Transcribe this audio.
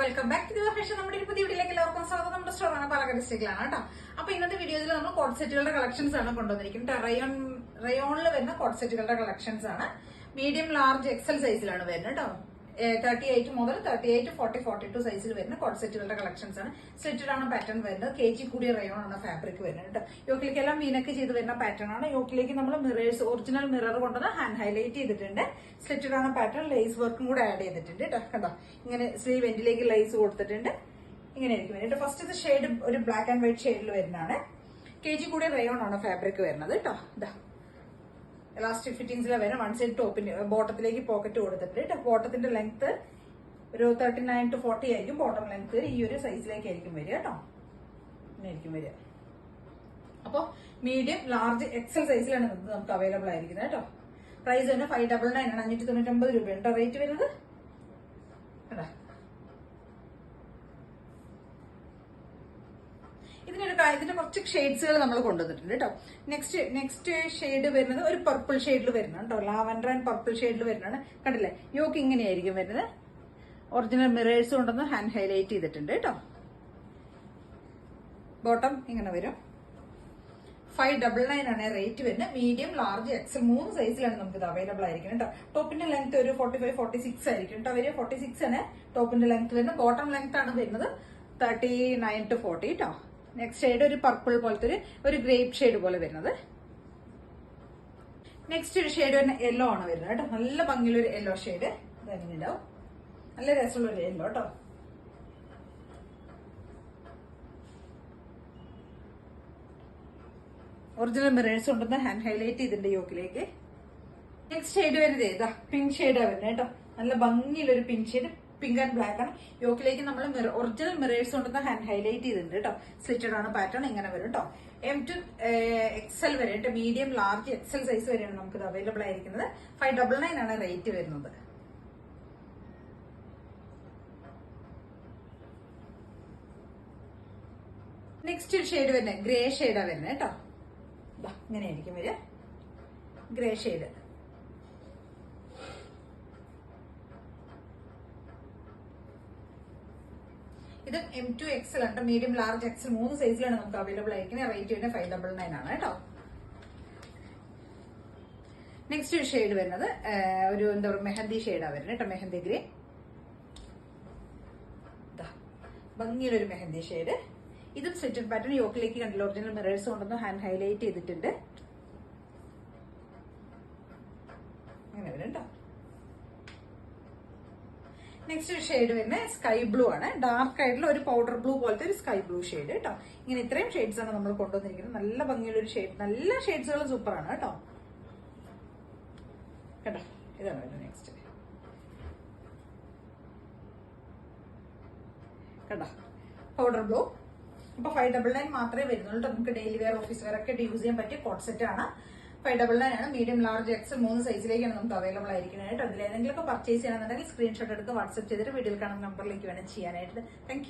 Welcome back to fashion. നമ്മുടെ ഒരു പുതിയ വീഡിയോയിലേക്ക് എല്ലാവർക്കും സ്വാഗതം. നമ്മുടെ സ്റ്റോറാണ് പാലക്കാട് ഡിസ്ട്രിക്റ്റിലാണ് കേട്ടോ. അപ്പൊ ഇന്നത്തെ വീഡിയോയിൽ നമ്മൾ കോട്ട് സെറ്റുകളുടെ കളക്ഷൻസ് ആണ് കൊണ്ടുവന്നിരിക്കുന്നത്. റയോണിൽ വരുന്ന കോട്ട് സെറ്റുകളുടെ കളക്ഷൻസ് ആണ്. മീഡിയം ലാർജ് എക്സൽ സൈസിലാണ് വരുന്നത് കേട്ടോ. 38 മുതൽ 38, 40, 42 സൈസിൽ വരുന്ന കോട്ട് സെറ്റുകളുടെ കളക്ഷൻസ് ആണ്. സ്ലിറ്റഡ് ആണ് പാറ്റേൺ വരുന്നത്. KG കൂടിയ റയോൺ ആണ് ഫാബ്രിക് വരുന്നത് കേട്ടോ. യോക്കിലേക്ക് എല്ലാം മീനൊക്കെ ചെയ്ത് വരുന്ന പാറ്റേൺ ആണ്. യോക്കിലേക്ക് നമ്മൾ മിറേഴ്സ് ഒറിജിനൽ മിറർ കൊണ്ടുവന്ന് ഹാൻഡ് ഹൈലൈറ്റ് ചെയ്തിട്ടുണ്ട്. സ്ലിറ്റഡ് ആണ് പാറ്റേൺ. ലേസ് വർക്കും കൂടെ ആഡ് ചെയ്തിട്ടുണ്ട് കേട്ടോ. കണ്ടോ, ഇങ്ങനെ സ്ലീവ് എൻഡിലേക്ക് ലൈസ് കൊടുത്തിട്ടുണ്ട്. ഇങ്ങനെ ആയിരിക്കും വരുന്നത്. ഫസ്റ്റ് ഷെയ്ഡ് ഒരു ബ്ലാക്ക് ആൻഡ് വൈറ്റ് ഷെയ്ഡിൽ വരുന്നതാണ്. KG കൂടിയ റയോൺ ആണ് ഫാബ്രിക് വരുന്നത് കേട്ടോ. ഇതാ ഇലാസ്റ്റിക് ഫിറ്റിംഗ്സിലെ വരെ വൺ സൈഡ് ടോപ്പിന്റെ ബോട്ടത്തിലേക്ക് പോക്കറ്റ് കൊടുത്തിട്ടുണ്ട്. ബോട്ടത്തിന്റെ ലെങ്ത് ഒരു 39 to 40 ആയിരിക്കും. ബോട്ടം ലെങ്ത് ഈ ഒരു സൈസിലേക്കായിരിക്കും വരിക കേട്ടോ. ഇങ്ങനെയായിരിക്കും വരിക. അപ്പൊ മീഡിയം ലാർജ് എക്സൽ സൈസിലാണ് നമുക്ക് അവൈലബിൾ ആയിരിക്കുന്നത് കേട്ടോ. പ്രൈസ് തന്നെ 599 ആണ്. 599 രൂപയാണ് റേറ്റ് വരുന്നത്. ഇതിന്റെ കുറച്ച് ഷെയ്ഡ്സുകൾ നമ്മൾ കൊണ്ടുവന്നിട്ടുണ്ട് കേട്ടോ. നെക്സ്റ്റ് ഷെയ്ഡ് വരുന്നത് ഒരു പർപ്പിൾ ഷെയ്ഡിൽ വരുന്നത് കേട്ടോ. ലാവൻഡർ ആൻഡ് പർപ്പിൾ ഷെയ്ഡിൽ വരുന്നതാണ്. കണ്ടില്ലേ, യോക്ക് ഇങ്ങനെയായിരിക്കും വരുന്നത്. ഒറിജിനൽ മിറേഴ്സ് കൊണ്ടൊന്ന് ഹാൻഡ് ഹൈലൈറ്റ് ചെയ്തിട്ടുണ്ട് കേട്ടോ. ബോട്ടം ഇങ്ങനെ വരും. 599 ആണ് റേറ്റ് വരുന്നത്. മീഡിയം ലാർജ് എക്സൽ 3 സൈസിലാണ് നമുക്ക് ഇത് അവൈലബിൾ ആയിരിക്കും കേട്ടോ. ടോപ്പിന്റെ ലെങ്ത് ഒരു 45, 46 ആയിരിക്കും കേട്ടോ. വരിക 46 ആണ് ടോപ്പിന്റെ ലെങ്ത് വരുന്നത്. ബോട്ടം ലെങ്ത് ആണ് വരുന്നത് 39 to 40 കേട്ടോ. നെക്സ്റ്റ് ഷെയ്ഡ് ഒരു പർപ്പിൾ പോലത്തെ ഒരു ഗ്രേപ്പ് ഷെയ്ഡ് പോലെ വരുന്നത്. നെക്സ്റ്റ് ഒരു ഷെയ്ഡ് വരുന്ന യെല്ലോ ആണ് വരുന്നത് കേട്ടോ. നല്ല ഭംഗിയുള്ള ഒരു യെല്ലോ ഷെയ്ഡ്. ഇതെങ്ങനെ ഉണ്ടാവും, നല്ല രസമുള്ള ഒരു യെല്ലോ കേട്ടോ. ഒറിജിനൽ മിറേഴ്സ് കൊണ്ടുവന്ന് ഹാൻഡ് ഹൈലൈറ്റ് ചെയ്തിട്ടുണ്ട് യോക്കിലേക്ക്. നെക്സ്റ്റ് ഷെയ്ഡ് വരുന്നത് ഇതാ പിങ്ക് ഷെയ്ഡാണ് വരുന്നത് കേട്ടോ. നല്ല ഭംഗിയുള്ളൊരു pink shade. Pink and black ആണ്. യോക്കിലേക്ക് നമ്മൾ ഒറിജിനൽ മിറേഴ്സ് കൊണ്ടുവന്ന് ഹാൻഡ് ഹൈലൈറ്റ് ചെയ്തിട്ടുണ്ട് കേട്ടോ. സ്ലിറ്റഡ് ആണ് പാറ്റേൺ. ഇങ്ങനെ വരും കേട്ടോ. M to XL വരെ കേട്ടോ. മീഡിയം ലാർജ് എക്സൽ സൈസ് വരെയാണ് നമുക്ക് ഇത് അവൈലബിൾ ആയിരിക്കുന്നത്. 599 ആണ് റേറ്റ് വരുന്നത്. നെക്സ്റ്റ് ഷെയ്ഡ് വരുന്നത് ഗ്രേ ഷെയ്ഡാ വരുന്നത് കേട്ടോ. ഇങ്ങനെയായിരിക്കും വരിക. Grey shade. ഇത് M to XL ആണ്. മീഡിയം ലാർജ് എക്സൽ 3 സൈസിലാണ് നമുക്ക് അവൈലബിൾ ആയിരിക്കുന്നത്. റേറ്റ് വരുന്നത് 599 ആണ് കേട്ടോ. നെക്സ്റ്റ് ഷെയ്ഡ് വരുന്നത് ഒരു എന്താ പറയുക മെഹന്തി ഷെയ്ഡാണ് വരുന്നത് കേട്ടോ. മെഹന്തി ഗ്രേ. ഭംഗിയുള്ളൊരു മെഹന്തി ഷെയ്ഡ്. ഇതും സ്ലിറ്റഡ് പാറ്റേൺ. യോക്കിലേക്ക് കണ്ടില്ല, ഒറിജിനൽ മിറേഴ്സ് കൊണ്ടൊന്ന് ഹാൻഡ് ഹൈലൈറ്റ് ചെയ്തിട്ടുണ്ട്. അങ്ങനെ വരും കേട്ടോ. നെക്സ്റ്റ് ഷെയ്ഡ് വരുന്നത് സ്കൈ ബ്ലൂ ആണ്. ഡാർക്ക് ആയിട്ടുള്ള ഒരു പൗഡർ ബ്ലൂ പോലത്തെ ഒരു സ്കൈ ബ്ലൂ ഷെയ്ഡ് കേട്ടോ. ഇങ്ങനെ ഇത്രയും ഷെയ്ഡ്സ് ആണ് നമ്മൾ കൊണ്ടുവന്നിരിക്കുന്നത്. നല്ല ഭംഗിയുള്ള ഒരു ഷെയ്ഡ്. നല്ല ഷെയ്ഡ്സുകൾ സൂപ്പറാണ് കേട്ടോ. കേട്ടോ, ഇതാണ് വരുന്നത് നെക്സ്റ്റ്. കേട്ടോ, പൗഡർ ബ്ലൂ. അപ്പൊ 599 മാത്രമേ വരുന്നുള്ളൂ. നമുക്ക് ഡെയിലി വെയർ, ഓഫീസ് വെയർ ഒക്കെ യൂസ് ചെയ്യാൻ പറ്റിയ കോട്ട് സെറ്റ് ആണ്. 599 ആണ്. മീഡിയം ലാർജ് എക്സൽ 3 സൈസിലേക്കാണ് നമുക്ക് അവൈലബിൾ ആയിരിക്കുന്നത് കേട്ടോ. അതിൽ ഏതെങ്കിലും പർച്ചേസ് ചെയ്യണമെന്നുണ്ടെങ്കിൽ സ്ക്രീൻഷോട്ട് എടുത്ത് വാട്സ്ആപ്പ് ചെയ്തിട്ട് വീഡിയോയിൽ കാണുന്ന നമ്പറിലേക്ക് വേണം ചെയ്യാനായിട്ട്. താങ്ക്